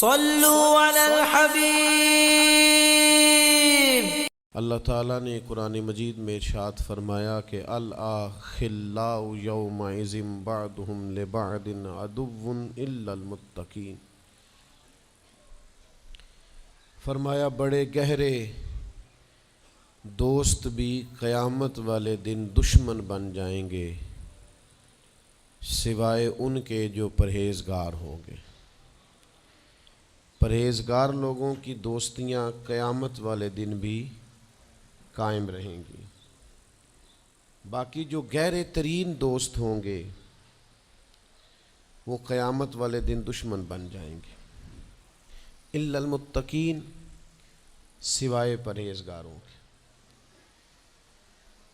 صلوا علی الحبیب۔ اللہ تعالیٰ نے قرآن مجید میں ارشاد فرمایا کہ الاخلاء یومئذ بعضهم لبعض عدو الا المتقین۔ فرمایا بڑے گہرے دوست بھی قیامت والے دن دشمن بن جائیں گے سوائے ان کے جو پرہیزگار ہوں گے۔ پرہیزگار لوگوں کی دوستیاں قیامت والے دن بھی قائم رہیں گی، باقی جو گہرے ترین دوست ہوں گے وہ قیامت والے دن دشمن بن جائیں گے۔ الا المتقین، سوائے پرہیزگاروں کے۔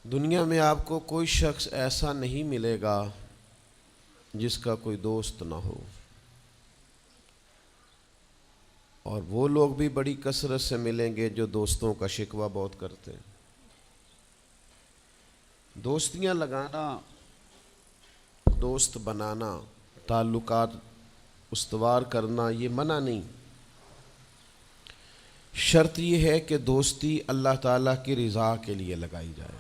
دنیا میں آپ کو کوئی شخص ایسا نہیں ملے گا جس کا کوئی دوست نہ ہو، اور وہ لوگ بھی بڑی کثرت سے ملیں گے جو دوستوں کا شکوہ بہت کرتے ہیں۔ دوستیاں لگانا، دوست بنانا، تعلقات استوار کرنا یہ منع نہیں، شرط یہ ہے کہ دوستی اللہ تعالیٰ کی رضا کے لیے لگائی جائے۔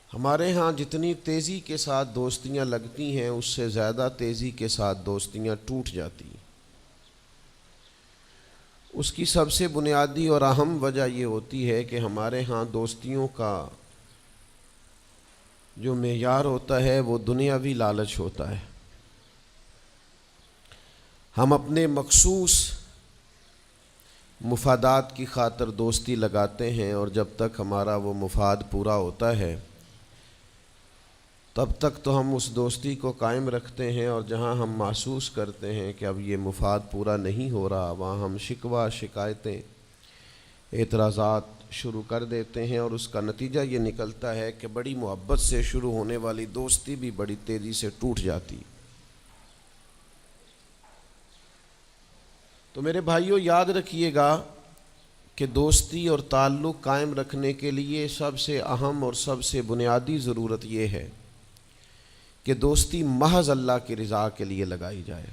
ہمارے ہاں جتنی تیزی کے ساتھ دوستیاں لگتی ہیں اس سے زیادہ تیزی کے ساتھ دوستیاں ٹوٹ جاتی ہیں۔ اس کی سب سے بنیادی اور اہم وجہ یہ ہوتی ہے کہ ہمارے ہاں دوستیوں کا جو معیار ہوتا ہے وہ دنیاوی لالچ ہوتا ہے۔ ہم اپنے مخصوص مفادات کی خاطر دوستی لگاتے ہیں، اور جب تک ہمارا وہ مفاد پورا ہوتا ہے تب تک تو ہم اس دوستی کو قائم رکھتے ہیں، اور جہاں ہم محسوس کرتے ہیں کہ اب یہ مفاد پورا نہیں ہو رہا وہاں ہم شکوہ، شکایتیں، اعتراضات شروع کر دیتے ہیں، اور اس کا نتیجہ یہ نکلتا ہے کہ بڑی محبت سے شروع ہونے والی دوستی بھی بڑی تیزی سے ٹوٹ جاتی۔ تو میرے بھائیوں یاد رکھیے گا کہ دوستی اور تعلق قائم رکھنے کے لیے سب سے اہم اور سب سے بنیادی ضرورت یہ ہے کہ دوستی محض اللہ کی رضا کے لیے لگائی جائے۔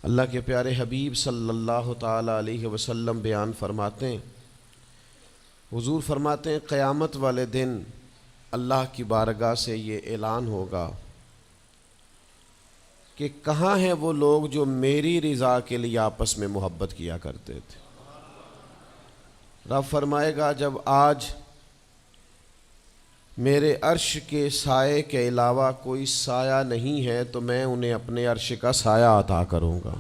اللہ کے پیارے حبیب صلی اللہ تعالیٰ علیہ وسلم بیان فرماتے ہیں، حضور فرماتے ہیں قیامت والے دن اللہ کی بارگاہ سے یہ اعلان ہوگا کہ کہاں ہیں وہ لوگ جو میری رضا کے لیے آپس میں محبت کیا کرتے تھے۔ رب فرمائے گا جب آج میرے عرش کے سائے کے علاوہ کوئی سایہ نہیں ہے تو میں انہیں اپنے عرش کا سایہ عطا کروں گا،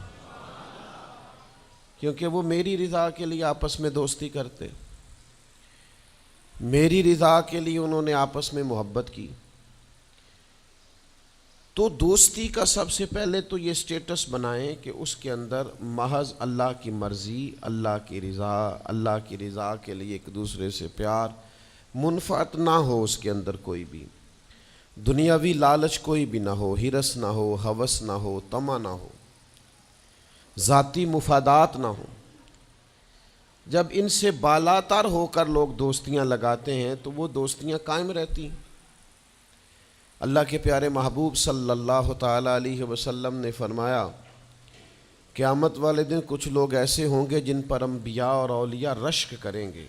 کیونکہ وہ میری رضا کے لیے آپس میں دوستی کرتے، میری رضا کے لیے انہوں نے آپس میں محبت کی۔ تو دوستی کا سب سے پہلے تو یہ سٹیٹس بنائیں کہ اس کے اندر محض اللہ کی مرضی، اللہ کی رضا کے لیے ایک دوسرے سے پیار، منفعت نہ ہو اس کے اندر، کوئی بھی دنیاوی لالچ کوئی بھی نہ ہو، ہرس نہ ہو، ہوس نہ ہو، طمع نہ ہو، ذاتی مفادات نہ ہو۔ جب ان سے بالاتر ہو کر لوگ دوستیاں لگاتے ہیں تو وہ دوستیاں قائم رہتی ہیں۔ اللہ کے پیارے محبوب صلی اللہ تعالیٰ علیہ وسلم نے فرمایا قیامت والے دن کچھ لوگ ایسے ہوں گے جن پر انبیاء اور اولیاء رشک کریں گے،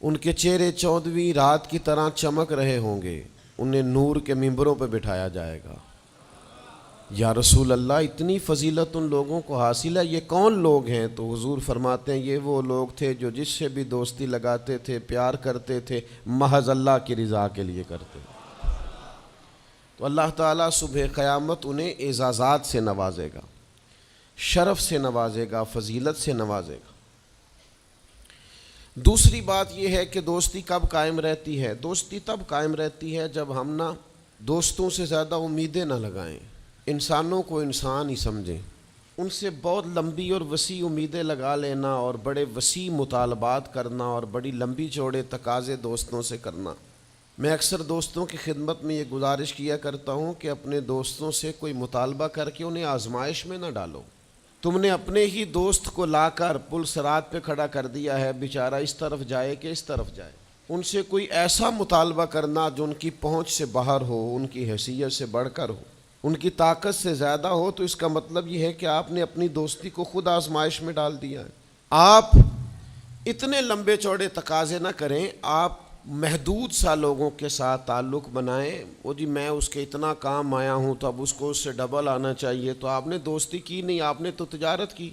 ان کے چہرے 14ویں رات کی طرح چمک رہے ہوں گے، انہیں نور کے ممبروں پہ بٹھایا جائے گا۔ یا رسول اللہ اتنی فضیلت ان لوگوں کو حاصل ہے، یہ کون لوگ ہیں؟ تو حضور فرماتے ہیں یہ وہ لوگ تھے جو جس سے بھی دوستی لگاتے تھے، پیار کرتے تھے، محض اللہ کی رضا کے لیے کرتے۔ تو اللہ تعالیٰ صبح قیامت انہیں اعزازات سے نوازے گا، شرف سے نوازے گا، فضیلت سے نوازے گا۔ دوسری بات یہ ہے کہ دوستی کب قائم رہتی ہے؟ دوستی تب قائم رہتی ہے جب ہم دوستوں سے زیادہ امیدیں نہ لگائیں، انسانوں کو انسان ہی سمجھیں، ان سے بہت لمبی اور وسیع امیدیں لگا لینا اور بڑے وسیع مطالبات کرنا اور بڑی لمبی چوڑے تقاضے دوستوں سے کرنا۔ میں اکثر دوستوں کی خدمت میں یہ گزارش کیا کرتا ہوں کہ اپنے دوستوں سے کوئی مطالبہ کر کے انہیں آزمائش میں نہ ڈالو۔ تم نے اپنے ہی دوست کو لا کر پل صراط پہ کھڑا کر دیا ہے، بیچارہ اس طرف جائے کہ اس طرف جائے۔ ان سے کوئی ایسا مطالبہ کرنا جو ان کی پہنچ سے باہر ہو، ان کی حیثیت سے بڑھ کر ہو، ان کی طاقت سے زیادہ ہو تو اس کا مطلب یہ ہے کہ آپ نے اپنی دوستی کو خود آزمائش میں ڈال دیا ہے۔ آپ اتنے لمبے چوڑے تقاضے نہ کریں، آپ محدود سا لوگوں کے ساتھ تعلق بنائیں۔ وہ جی میں اس کے اتنا کام آیا ہوں تو اب اس کو اس سے ڈبل آنا چاہیے، تو آپ نے دوستی کی نہیں، آپ نے تو تجارت کی۔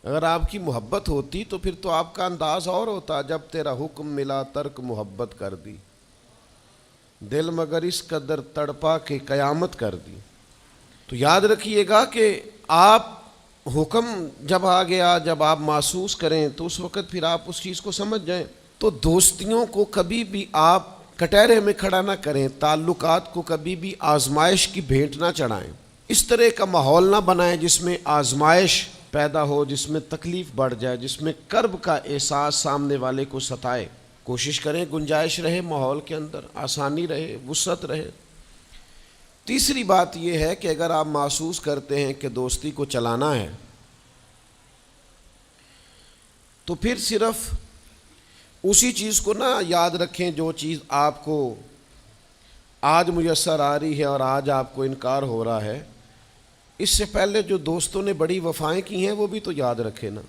اگر آپ کی محبت ہوتی تو پھر تو آپ کا انداز اور ہوتا، جب تیرا حکم ملا ترک محبت کر دی، دل مگر اس قدر تڑپا کہ قیامت کر دی۔ تو یاد رکھیے گا کہ آپ حکم جب آ گیا، جب آپ محسوس کریں تو اس وقت پھر آپ اس چیز کو سمجھ جائیں۔ تو دوستیوں کو کبھی بھی آپ کٹہرے میں کھڑا نہ کریں، تعلقات کو کبھی بھی آزمائش کی بھیٹ نہ چڑھائیں، اس طرح کا ماحول نہ بنائیں جس میں آزمائش پیدا ہو، جس میں تکلیف بڑھ جائے، جس میں کرب کا احساس سامنے والے کو ستائے۔ کوشش کریں گنجائش رہے ماحول کے اندر، آسانی رہے، وسعت رہے۔ تیسری بات یہ ہے کہ اگر آپ محسوس کرتے ہیں کہ دوستی کو چلانا ہے تو پھر صرف اسی چیز کو نہ یاد رکھیں جو چیز آپ کو آج میسر آ رہی ہے اور آج آپ کو انکار ہو رہا ہے۔ اس سے پہلے جو دوستوں نے بڑی وفائیں کی ہیں وہ بھی تو یاد رکھیں نا۔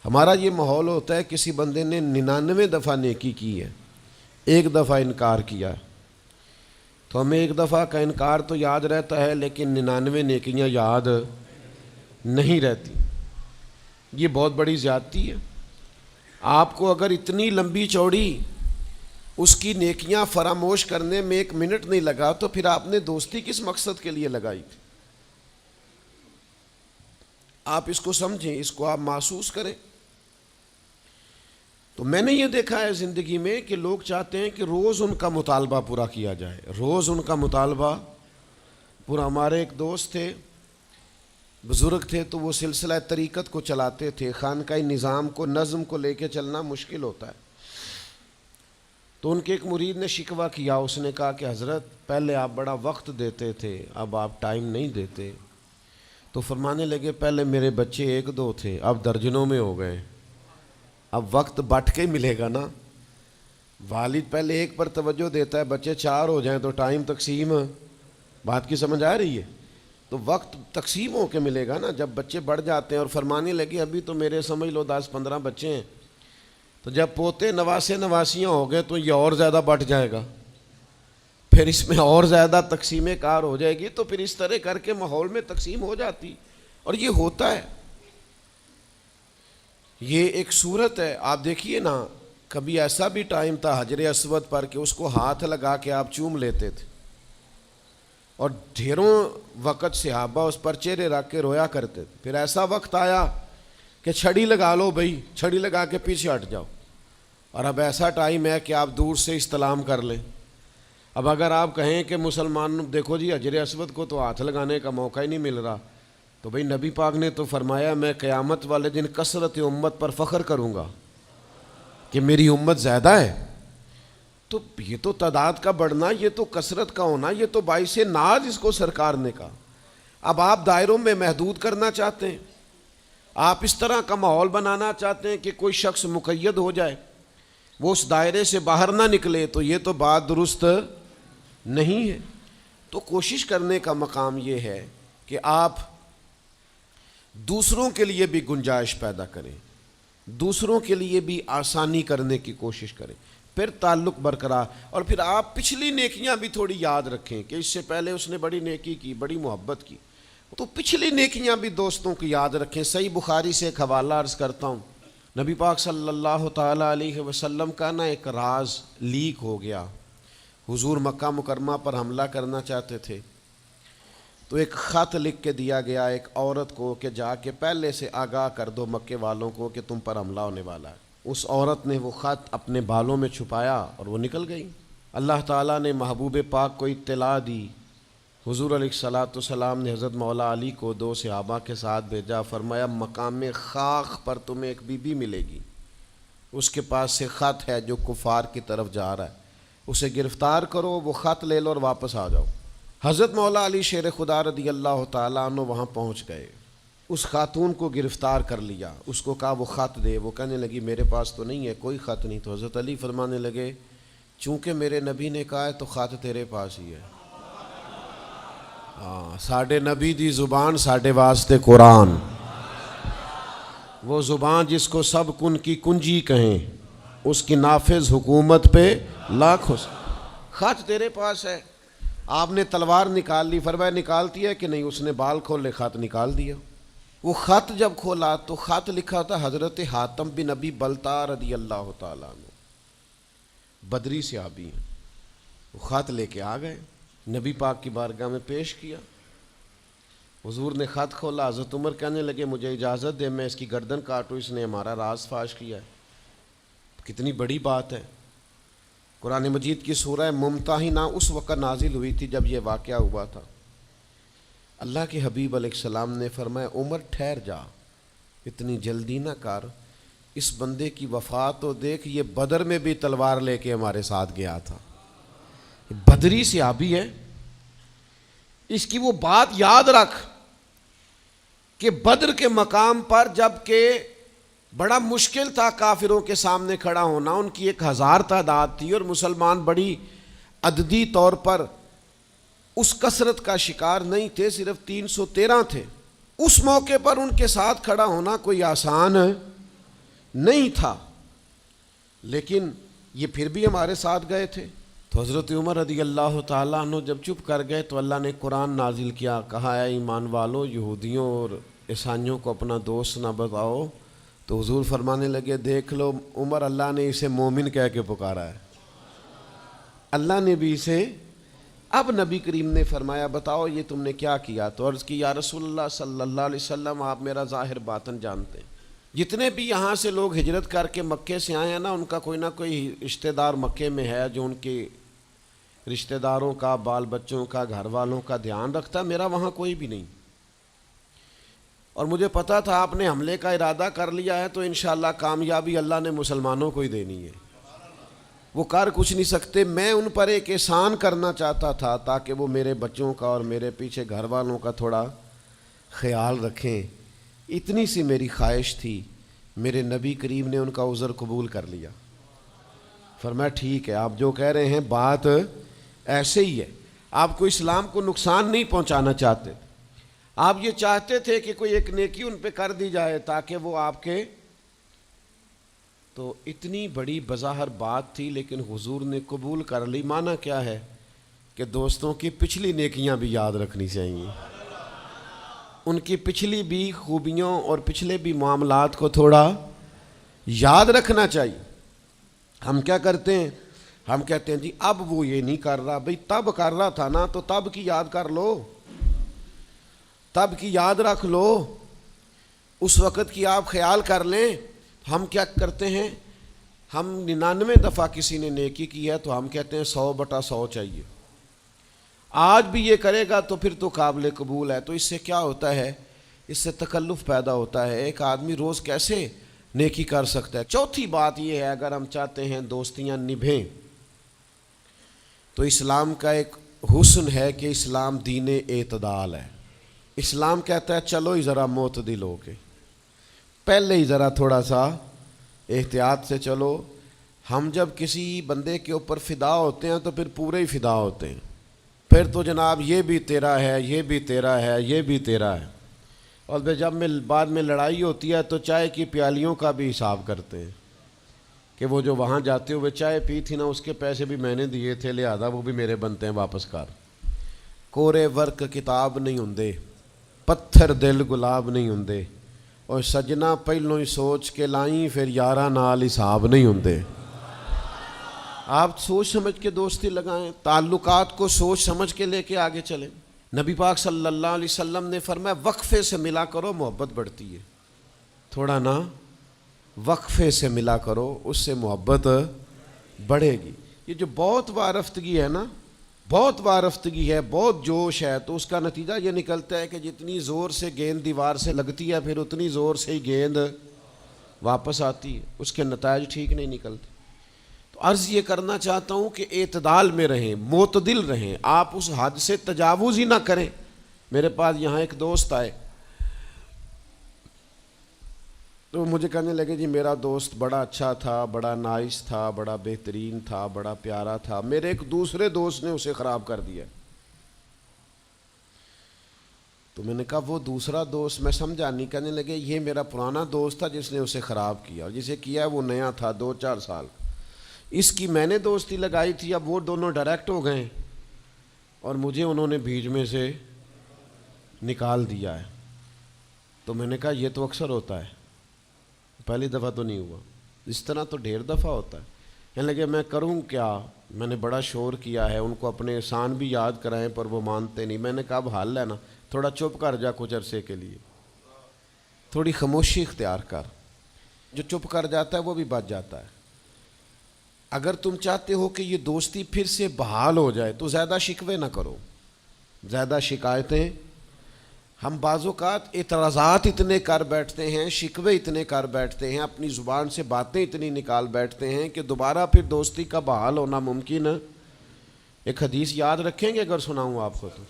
ہمارا یہ ماحول ہوتا ہے کسی بندے نے 99 دفعہ نیکی کی ہے، ایک دفعہ انکار کیا ہے، تو ہمیں ایک دفعہ کا انکار تو یاد رہتا ہے لیکن 99 نیکیاں یاد نہیں رہتی۔ یہ بہت بڑی زیادتی ہے۔ آپ کو اگر اتنی لمبی چوڑی اس کی نیکیاں فراموش کرنے میں 1 منٹ نہیں لگا تو پھر آپ نے دوستی کس مقصد کے لیے لگائی تھی؟ آپ اس کو سمجھیں، اس کو آپ محسوس کریں۔ تو میں نے یہ دیکھا ہے زندگی میں کہ لوگ چاہتے ہیں کہ روز ان کا مطالبہ پورا کیا جائے، روز ان کا مطالبہ پورا۔ ہمارے ایک دوست تھے، بزرگ تھے، تو وہ سلسلہ طریقت کو چلاتے تھے، خانقاہی نظام کو، نظم کو لے کے چلنا مشکل ہوتا ہے۔ تو ان کے ایک مرید نے شکوہ کیا، اس نے کہا کہ حضرت پہلے آپ بڑا وقت دیتے تھے، اب آپ ٹائم نہیں دیتے۔ تو فرمانے لگے پہلے میرے بچے 1-2 تھے، اب درجنوں میں ہو گئے، اب وقت بٹ کے ملے گا نا۔ والد پہلے ایک پر توجہ دیتا ہے، بچے 4 ہو جائیں تو ٹائم تقسیم، بات کی سمجھ آ رہی ہے؟ تو وقت تقسیم ہو کے ملے گا نا جب بچے بڑھ جاتے ہیں۔ اور فرمانے لگے ابھی تو میرے سمجھ لو 10-15 بچے ہیں، تو جب پوتے نواسے نواسیاں ہو گئے تو یہ اور زیادہ بٹ جائے گا، پھر اس میں اور زیادہ تقسیم کار ہو جائے گی۔ تو پھر اس طرح کر کے ماحول میں تقسیم ہو جاتی، اور یہ ہوتا ہے، یہ ایک صورت ہے۔ آپ دیکھیے نا، کبھی ایسا بھی ٹائم تھا حجر اسود پر کہ اس کو ہاتھ لگا کے آپ چوم لیتے تھے، اور ڈھیروں وقت صحابہ اس پر چہرے رکھ کے رویا کرتے تھے۔ پھر ایسا وقت آیا کہ چھڑی لگا لو بھائی، چھڑی لگا کے پیچھے ہٹ جاؤ، اور اب ایسا ٹائم ہے کہ آپ دور سے استلام کر لیں۔ اب اگر آپ کہیں کہ مسلمان دیکھو جی حجر اسود کو تو ہاتھ لگانے کا موقع ہی نہیں مل رہا، تو بھئی نبی پاک نے تو فرمایا میں قیامت والے دن کثرت امت پر فخر کروں گا کہ میری امت زیادہ ہے۔ تو یہ تو تعداد کا بڑھنا، یہ تو کثرت کا ہونا، یہ تو باعث ناز اس کو سرکار نے کہا۔ اب آپ دائروں میں محدود کرنا چاہتے ہیں، آپ اس طرح کا ماحول بنانا چاہتے ہیں کہ کوئی شخص مقید ہو جائے، وہ اس دائرے سے باہر نہ نکلے، تو یہ تو بات درست نہیں ہے۔ تو کوشش کرنے کا مقام یہ ہے کہ آپ دوسروں کے لیے بھی گنجائش پیدا کریں، دوسروں کے لیے بھی آسانی کرنے کی کوشش کریں، پھر تعلق برقرار۔ اور پھر آپ پچھلی نیکیاں بھی تھوڑی یاد رکھیں کہ اس سے پہلے اس نے بڑی نیکی کی، بڑی محبت کی، تو پچھلی نیکیاں بھی دوستوں کی یاد رکھیں۔ صحیح بخاری سے ایک حوالہ عرض کرتا ہوں، نبی پاک صلی اللہ تعالیٰ علیہ وسلم کا نا ایک راز لیک ہو گیا۔ حضور مکہ مکرمہ پر حملہ کرنا چاہتے تھے، تو ایک خط لکھ کے دیا گیا ایک عورت کو کہ جا کے پہلے سے آگاہ کر دو مکے والوں کو کہ تم پر حملہ ہونے والا ہے۔ اس عورت نے وہ خط اپنے بالوں میں چھپایا اور وہ نکل گئی۔ اللہ تعالیٰ نے محبوب پاک کو اطلاع دی، حضور علیہ الصلاۃ والسلام نے حضرت مولا علی کو 2 صحابہ کے ساتھ بھیجا، فرمایا مقام خاک پر تمہیں ایک بی بی ملے گی، اس کے پاس سے خط ہے جو کفار کی طرف جا رہا ہے، اسے گرفتار کرو، وہ خط لے لو اور واپس آ جاؤ۔ حضرت مولا علی شیر خدا رضی اللہ تعالیٰ عنہ وہاں پہنچ گئے، اس خاتون کو گرفتار کر لیا، اس کو کہا وہ خط دے، وہ کہنے لگی میرے پاس تو نہیں ہے، کوئی خط نہیں۔ تو حضرت علی فرمانے لگے چونکہ میرے نبی نے کہا ہے تو خط تیرے پاس ہی ہے۔ ساڈے نبی دی زبان ساڈے واسطے قرآن، وہ زبان جس کو سب کن کی کنجی کہیں، اس کی نافذ حکومت پہ لاکھوں۔ خط تیرے پاس ہے، آپ نے تلوار نکال لی، فرمایا نکالتی ہے کہ نہیں؟ اس نے بال کھولے، خط نکال دیا۔ وہ خط جب کھولا تو خط لکھا تھا حضرت حاتم بن ابی بلتع رضی اللہ تعالیٰ عنہ، بدری صحابی ہیں۔ وہ خط لے کے آ گئے، نبی پاک کی بارگاہ میں پیش کیا۔ حضور نے خط کھولا، حضرت عمر کہنے لگے مجھے اجازت دے میں اس کی گردن کاٹوں، اس نے ہمارا راز فاش کیا ہے۔ کتنی بڑی بات ہے۔ قرآن مجید کی سورہ ممتحنہ اس وقت نازل ہوئی تھی جب یہ واقعہ ہوا تھا۔ اللہ کے حبیب علیہ السلام نے فرمایا عمر ٹھہر جا، اتنی جلدی نہ کر، اس بندے کی وفات تو دیکھ، یہ بدر میں بھی تلوار لے کے ہمارے ساتھ گیا تھا، بدری صحابی ہے۔ اس کی وہ بات یاد رکھ کہ بدر کے مقام پر جب کہ بڑا مشکل تھا کافروں کے سامنے کھڑا ہونا، ان کی 1000 تعداد تھی اور مسلمان بڑی عددی طور پر اس کثرت کا شکار نہیں تھے، صرف 313 تھے۔ اس موقع پر ان کے ساتھ کھڑا ہونا کوئی آسان نہیں تھا، لیکن یہ پھر بھی ہمارے ساتھ گئے تھے۔ تو حضرت عمر رضی اللہ تعالیٰ عنہ جب چپ کر گئے تو اللہ نے قرآن نازل کیا، کہا اے ایمان والو یہودیوں اور عیسائیوں کو اپنا دوست نہ بتاؤ۔ تو حضور فرمانے لگے دیکھ لو عمر، اللہ نے اسے مومن کہہ کے پکارا ہے، اللہ نے بھی اسے۔ اب نبی کریم نے فرمایا بتاؤ یہ تم نے کیا کیا؟ تو عرض کی یا رسول اللہ صلی اللہ علیہ وسلم آپ میرا ظاہر باطن جانتے ہیں، جتنے بھی یہاں سے لوگ ہجرت کر کے مکے سے آئے ہیں نا، ان کا کوئی نہ کوئی رشتہ دار مکے میں ہے جو ان کے رشتہ داروں کا، بال بچوں کا، گھر والوں کا دھیان رکھتا، میرا وہاں کوئی بھی نہیں۔ اور مجھے پتا تھا آپ نے حملے کا ارادہ کر لیا ہے تو انشاءاللہ کامیابی اللہ نے مسلمانوں کو ہی دینی ہے، وہ کر کچھ نہیں سکتے۔ میں ان پر ایک احسان کرنا چاہتا تھا تاکہ وہ میرے بچوں کا اور میرے پیچھے گھر والوں کا تھوڑا خیال رکھیں، اتنی سی میری خواہش تھی۔ میرے نبی کریم نے ان کا عذر قبول کر لیا، فرمایا ٹھیک ہے آپ جو کہہ رہے ہیں بات ایسے ہی ہے، آپ کو اسلام کو نقصان نہیں پہنچانا چاہتے، آپ یہ چاہتے تھے کہ کوئی ایک نیکی ان پہ کر دی جائے تاکہ وہ آپ کے، تو اتنی بڑی بظاہر بات تھی لیکن حضور نے قبول کر لی۔ معنی کیا ہے کہ دوستوں کی پچھلی نیکیاں بھی یاد رکھنی چاہیے، ان کی پچھلی بھی خوبیوں اور پچھلے بھی معاملات کو تھوڑا یاد رکھنا چاہیے۔ ہم کیا کرتے ہیں؟ ہم کہتے ہیں جی اب وہ یہ نہیں کر رہا، بھئی تب کر رہا تھا نا، تو تب کی یاد کر لو، تب کی یاد رکھ لو، اس وقت کی آپ خیال کر لیں۔ ہم کیا کرتے ہیں؟ ہم 99 دفعہ کسی نے نیکی کی ہے تو ہم کہتے ہیں 100/100 چاہیے، آج بھی یہ کرے گا تو پھر تو قابل قبول ہے۔ تو اس سے کیا ہوتا ہے؟ اس سے تکلف پیدا ہوتا ہے، ایک آدمی روز کیسے نیکی کر سکتا ہے؟ چوتھی بات یہ ہے اگر ہم چاہتے ہیں دوستیاں نبھیں تو اسلام کا ایک حسن ہے کہ اسلام دین اعتدال ہے۔ اسلام کہتا ہے چلو ہی ذرا معتدل ہو کے، پہلے ہی ذرا تھوڑا سا احتیاط سے چلو۔ ہم جب کسی بندے کے اوپر فدا ہوتے ہیں تو پھر پورے ہی فدا ہوتے ہیں، پھر تو جناب یہ بھی تیرا ہے، یہ بھی تیرا ہے، یہ بھی تیرا ہے، اور پھر جب بعد میں لڑائی ہوتی ہے تو چائے کی پیالیوں کا بھی حساب کرتے ہیں کہ وہ جو وہاں جاتے ہوئے چائے پی تھی نا اس کے پیسے بھی میں نے دیے تھے، لہذا وہ بھی میرے بنتے ہیں واپس کر۔ کورے ورک کتاب نہیں ہوندے، پتھر دل گلاب نہیں ہوندے، اور سجنا پہلوں ہی سوچ کے لائیں پھر یاراں نال حساب نہیں ہوندے۔ آپ سوچ سمجھ کے دوستی لگائیں، تعلقات کو سوچ سمجھ کے لے کے آگے چلیں۔ نبی پاک صلی اللہ علیہ وسلم نے فرمایا وقفے سے ملا کرو محبت بڑھتی ہے، تھوڑا نا وقفے سے ملا کرو، اس سے محبت بڑھے گی۔ یہ جو بہت وارفتگی ہے نا، بہت وارفتگی ہے، بہت جوش ہے، تو اس کا نتیجہ یہ نکلتا ہے کہ جتنی زور سے گیند دیوار سے لگتی ہے پھر اتنی زور سے ہی گیند واپس آتی ہے، اس کے نتائج ٹھیک نہیں نکلتے۔ تو عرض یہ کرنا چاہتا ہوں کہ اعتدال میں رہیں، معتدل رہیں، آپ اس حد سے تجاوز ہی نہ کریں۔ میرے پاس یہاں ایک دوست آئے تو مجھے کہنے لگے جی میرا دوست بڑا اچھا تھا، بڑا نائس تھا، بڑا بہترین تھا، بڑا پیارا تھا، میرے ایک دوسرے دوست نے اسے خراب کر دیا۔ تو میں نے کہا وہ دوسرا دوست میں سمجھا نہیں. کہنے لگے یہ میرا پرانا دوست تھا جس نے اسے خراب کیا, اور جسے کیا ہے وہ نیا تھا 2-4 سال. اس کی میں نے دوستی لگائی تھی, اب وہ دونوں ڈائریکٹ ہو گئے اور مجھے انہوں نے بیچ میں سے نکال دیا ہے. تو میں نے کہا یہ تو اکثر ہوتا ہے, پہلی دفعہ تو نہیں ہوا, اس طرح تو ڈھیر دفعہ ہوتا ہے. کہنے لگے میں کروں کیا, میں نے بڑا شور کیا ہے, ان کو اپنے احسان بھی یاد کرائیں پر وہ مانتے نہیں. میں نے کہا اب حل ہے نا, تھوڑا چپ کر جا کچھ عرصے کے لیے, تھوڑی خاموشی اختیار کر. جو چپ کر جاتا ہے وہ بھی بچ جاتا ہے. اگر تم چاہتے ہو کہ یہ دوستی پھر سے بحال ہو جائے تو زیادہ شکوے نہ کرو, زیادہ شکایتیں. ہم بعض اوقات اعتراضات اتنے کر بیٹھتے ہیں, شکوے اتنے کر بیٹھتے ہیں, اپنی زبان سے باتیں اتنی نکال بیٹھتے ہیں کہ دوبارہ پھر دوستی کا بحال ہونا ممکن ہے. ایک حدیث یاد رکھیں گے اگر سناؤں آپ کو تو.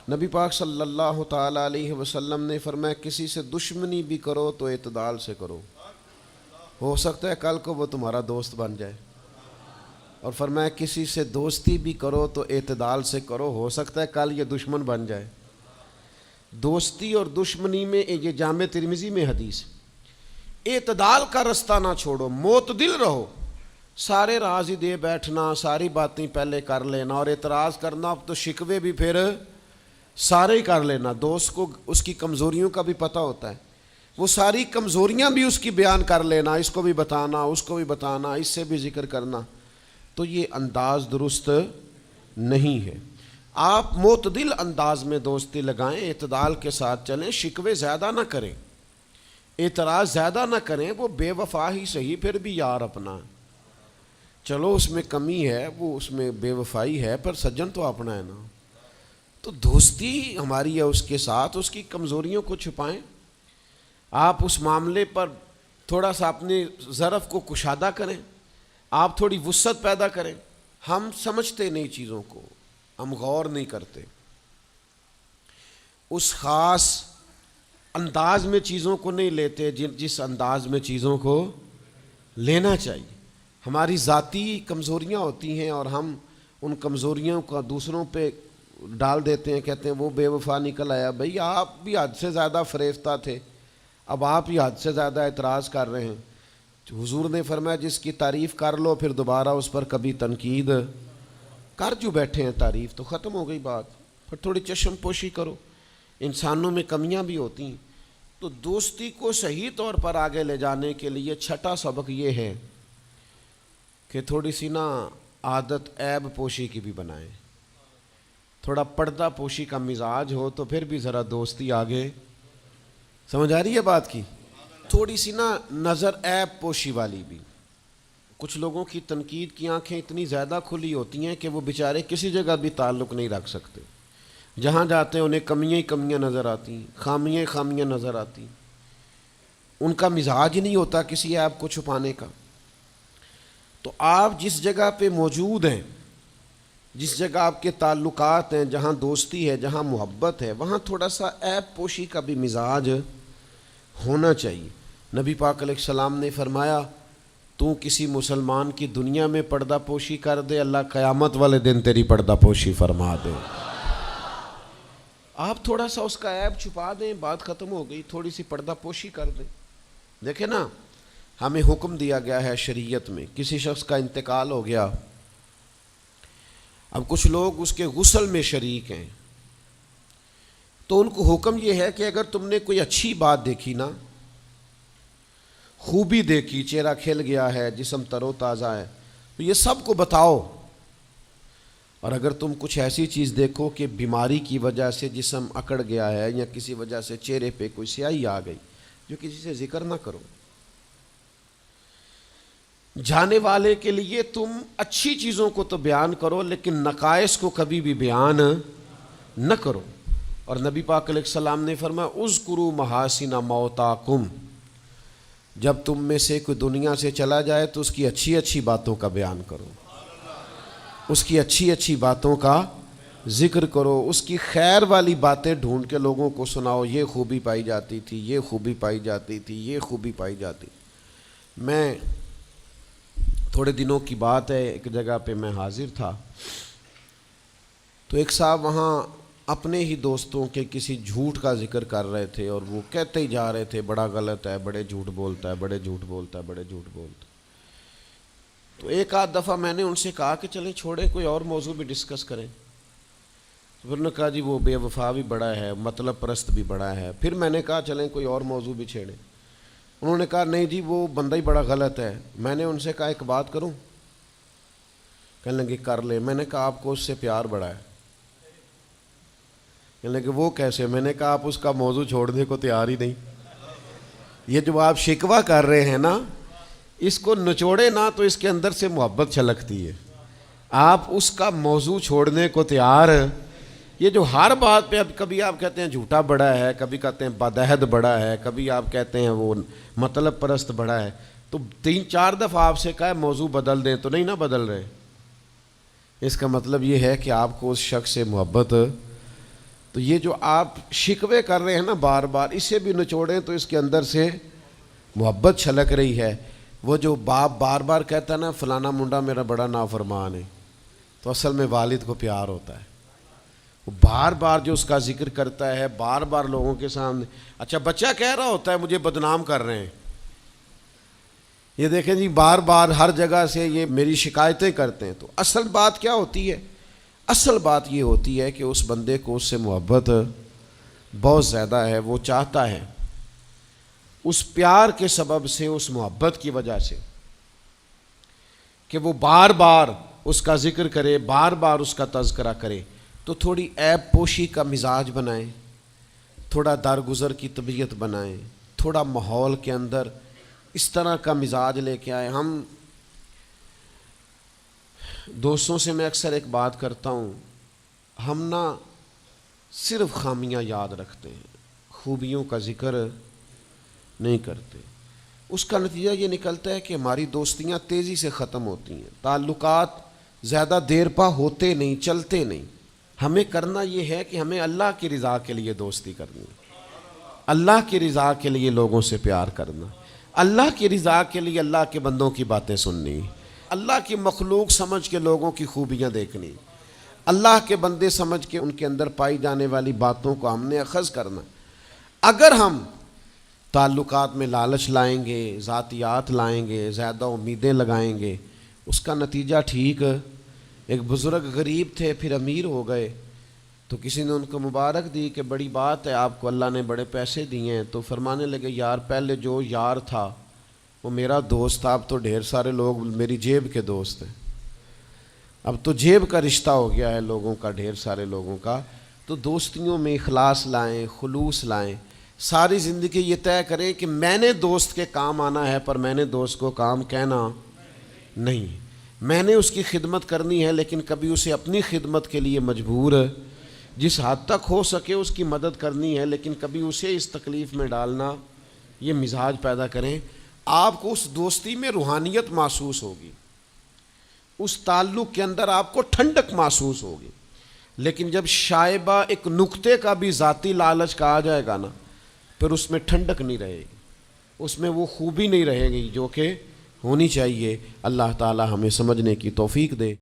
نبی پاک صلی اللہ تعالیٰ علیہ وسلم نے فرمایا کسی سے دشمنی بھی کرو تو اعتدال سے کرو, ہو سکتا ہے کل کو وہ تمہارا دوست بن جائے. اور فرمایا کسی سے دوستی بھی کرو تو اعتدال سے کرو, ہو سکتا ہے کل یہ دشمن بن جائے. دوستی اور دشمنی میں یہ جامع ترمذی میں حدیث, اعتدال کا رستہ نہ چھوڑو, معتدل رہو. سارے راز ہی دے بیٹھنا, ساری باتیں پہلے کر لینا اور اعتراض کرنا, اب تو شکوے بھی پھر سارے ہی کر لینا. دوست کو اس کی کمزوریوں کا بھی پتہ ہوتا ہے, وہ ساری کمزوریاں بھی اس کی بیان کر لینا, اس کو بھی بتانا, اس کو بھی بتانا, اس سے بھی ذکر کرنا. تو یہ انداز درست نہیں ہے. آپ معتدل انداز میں دوستی لگائیں, اعتدال کے ساتھ چلیں, شکوے زیادہ نہ کریں, اعتراض زیادہ نہ کریں. وہ بے وفا ہی صحیح پھر بھی یار اپنا, چلو اس میں کمی ہے, وہ اس میں بے وفائی ہے, پر سجن تو اپنا ہے نا. تو دوستی ہماری ہے اس کے ساتھ, اس کی کمزوریوں کو چھپائیں. آپ اس معاملے پر تھوڑا سا اپنے ظرف کو کشادہ کریں, آپ تھوڑی وسعت پیدا کریں. ہم سمجھتے نہیں چیزوں کو, ہم غور نہیں کرتے, اس خاص انداز میں چیزوں کو نہیں لیتے جس انداز میں چیزوں کو لینا چاہیے. ہماری ذاتی کمزوریاں ہوتی ہیں اور ہم ان کمزوریوں کا دوسروں پہ ڈال دیتے ہیں, کہتے ہیں وہ بے وفا نکل آیا. بھئی آپ بھی حد سے زیادہ فریفتہ تھے, اب آپ ہی حد سے زیادہ اعتراض کر رہے ہیں. حضور نے فرمایا جس کی تعریف کر لو پھر دوبارہ اس پر کبھی تنقید کر جو بیٹھے ہیں, تعریف تو ختم ہو گئی بات. پھر تھوڑی چشم پوشی کرو, انسانوں میں کمیاں بھی ہوتی ہیں. تو دوستی کو صحیح طور پر آگے لے جانے کے لیے چھٹا سبق یہ ہے کہ تھوڑی سی نا عادت عیب پوشی کی بھی بنائیں. تھوڑا پردہ پوشی کا مزاج ہو تو پھر بھی ذرا دوستی آگے. سمجھ آ رہی ہے بات کی؟ تھوڑی سی نا نظر عیب پوشی والی بھی. کچھ لوگوں کی تنقید کی آنکھیں اتنی زیادہ کھلی ہوتی ہیں کہ وہ بیچارے کسی جگہ بھی تعلق نہیں رکھ سکتے, جہاں جاتے ہیں انہیں کمیاں ہی کمیاں نظر آتی ہیں, خامیاں خامیاں نظر آتی ہیں. ان کا مزاج نہیں ہوتا کسی عیب کو چھپانے کا. تو آپ جس جگہ پہ موجود ہیں, جس جگہ آپ کے تعلقات ہیں, جہاں دوستی ہے, جہاں محبت ہے, وہاں تھوڑا سا عیب پوشی کا بھی مزاج ہونا چاہیے. نبی پاک علیہ السلام نے فرمایا تو کسی مسلمان کی دنیا میں پردہ پوشی کر دے, اللہ قیامت والے دن تیری پردہ پوشی فرما دے. آپ تھوڑا سا اس کا عیب چھپا دیں, بات ختم ہو گئی. تھوڑی سی پردہ پوشی کر دیں. دیکھیں نا, ہمیں حکم دیا گیا ہے شریعت میں, کسی شخص کا انتقال ہو گیا, اب کچھ لوگ اس کے غسل میں شریک ہیں, تو ان کو حکم یہ ہے کہ اگر تم نے کوئی اچھی بات دیکھی نا, خوبی دیکھی, چہرہ کھل گیا ہے, جسم تر و تازہ ہے, تو یہ سب کو بتاؤ. اور اگر تم کچھ ایسی چیز دیکھو کہ بیماری کی وجہ سے جسم اکڑ گیا ہے یا کسی وجہ سے چہرے پہ کوئی سیاہی آ گئی, جو کسی سے ذکر نہ کرو. جانے والے کے لیے تم اچھی چیزوں کو تو بیان کرو, لیکن نقائص کو کبھی بھی بیان نہ کرو. اور نبی پاک علیہ السلام نے فرمایا اذکروا محاسن موتاکم, جب تم میں سے کوئی دنیا سے چلا جائے تو اس کی اچھی اچھی باتوں کا بیان کرو, اس کی اچھی اچھی باتوں کا ذکر کرو, اس کی خیر والی باتیں ڈھونڈ کے لوگوں کو سناؤ. یہ خوبی پائی جاتی تھی, یہ خوبی پائی جاتی تھی, یہ خوبی پائی جاتی. میں تھوڑے دنوں کی بات ہے, ایک جگہ پہ میں حاضر تھا, تو ایک صاحب وہاں اپنے ہی دوستوں کے کسی جھوٹ کا ذکر کر رہے تھے اور وہ کہتے ہی جا رہے تھے بڑا غلط ہے، بڑے جھوٹ بولتا ہے، بڑے جھوٹ بولتا ہے، بڑے جھوٹ بولتا ہے۔ تو ایک آدھ دفعہ میں نے ان سے کہا کہ چلیں چھوڑیں، کوئی اور موضوع بھی ڈسکس کریں۔ تو پھر نے کہا جی وہ بے وفا بھی بڑا ہے، مطلب پرست بھی بڑا ہے۔ پھر میں نے کہا چلیں کوئی اور موضوع بھی چھیڑیں۔ انہوں نے کہا نہیں جی وہ بندہ ہی بڑا غلط ہے۔ میں نے ان سے کہا ایک بات کروں؟ کہنے لگے کر لے۔ میں نے کہا آپ کو اس سے پیار بڑا ہے۔ کہنے لگے وہ کیسے؟ میں نے کہا آپ اس کا موضوع چھوڑنے کو تیار ہی نہیں۔ یہ جو آپ شکوہ کر رہے ہیں نا، اس کو نچوڑے نا تو اس کے اندر سے محبت چھلکتی ہے۔ آپ اس کا موضوع چھوڑنے کو تیار، یہ جو ہر بات پہ اب کبھی آپ کہتے ہیں جھوٹا بڑا ہے، کبھی کہتے ہیں بدعہد بڑا ہے، کبھی آپ کہتے ہیں وہ مطلب پرست بڑا ہے، تو 3-4 دفعہ آپ سے کہا موضوع بدل دیں تو نہیں نہ بدل رہے۔ اس کا مطلب یہ ہے کہ آپ کو اس شخص سے محبت، تو یہ جو آپ شکوے کر رہے ہیں نا بار بار، اسے بھی نچوڑیں تو اس کے اندر سے محبت چھلک رہی ہے۔ وہ جو باپ بار بار کہتا ہے نا فلانا منڈا میرا بڑا نافرمان ہے، تو اصل میں والد کو پیار ہوتا ہے۔ وہ بار بار جو اس کا ذکر کرتا ہے، بار بار لوگوں کے سامنے، اچھا بچہ کہہ رہا ہوتا ہے مجھے بدنام کر رہے ہیں، یہ دیکھیں جی بار بار ہر جگہ سے یہ میری شکایتیں کرتے ہیں۔ تو اصل بات کیا ہوتی ہے؟ اصل بات یہ ہوتی ہے کہ اس بندے کو اس سے محبت بہت زیادہ ہے، وہ چاہتا ہے اس پیار کے سبب سے، اس محبت کی وجہ سے کہ وہ بار بار اس کا ذکر کرے، بار بار اس کا تذکرہ کرے، تو تھوڑی عیب پوشی کا مزاج بنائیں، تھوڑا درگزر کی طبیعت بنائیں، تھوڑا ماحول کے اندر اس طرح کا مزاج لے کے آئیں۔ ہم دوستوں سے میں اکثر ایک بات کرتا ہوں، ہم نہ صرف خامیاں یاد رکھتے ہیں، خوبیوں کا ذکر نہیں کرتے۔ اس کا نتیجہ یہ نکلتا ہے کہ ہماری دوستیاں تیزی سے ختم ہوتی ہیں، تعلقات زیادہ دیر پا ہوتے نہیں، چلتے نہیں۔ ہمیں کرنا یہ ہے کہ ہمیں اللہ کی رضا کے لیے دوستی کرنی، اللہ کی رضا کے لیے لوگوں سے پیار کرنا، اللہ کی رضا کے لیے اللہ کے بندوں کی باتیں سننی، اللہ کی مخلوق سمجھ کے لوگوں کی خوبیاں دیکھنی، اللہ کے بندے سمجھ کے ان کے اندر پائی جانے والی باتوں کو ہم نے اخذ کرنا۔ اگر ہم تعلقات میں لالچ لائیں گے، ذاتیات لائیں گے، زیادہ امیدیں لگائیں گے، اس کا نتیجہ ٹھیک، ایک بزرگ غریب تھے پھر امیر ہو گئے، تو کسی نے ان کو مبارک دی کہ بڑی بات ہے آپ کو اللہ نے بڑے پیسے دیے ہیں، تو فرمانے لگے یار پہلے جو یار تھا وہ میرا دوست تھا، اب تو ڈھیر سارے لوگ میری جیب کے دوست ہیں، اب تو جیب کا رشتہ ہو گیا ہے لوگوں کا، ڈھیر سارے لوگوں کا۔ تو دوستیوں میں اخلاص لائیں، خلوص لائیں، ساری زندگی یہ طے کریں کہ میں نے دوست کے کام آنا ہے، پر میں نے دوست کو کام کہنا نہیں، میں نے اس کی خدمت کرنی ہے لیکن کبھی اسے اپنی خدمت کے لیے مجبور، جس حد تک ہو سکے اس کی مدد کرنی ہے لیکن کبھی اسے اس تکلیف میں ڈالنا، یہ مزاج پیدا کریں۔ آپ کو اس دوستی میں روحانیت محسوس ہوگی، اس تعلق کے اندر آپ کو ٹھنڈک محسوس ہوگی، لیکن جب شائبہ ایک نقطے کا بھی ذاتی لالچ کا آ جائے گا نا، پھر اس میں ٹھنڈک نہیں رہے گی، اس میں وہ خوبی نہیں رہے گی جو کہ ہونی چاہیے۔ اللہ تعالی ہمیں سمجھنے کی توفیق دے۔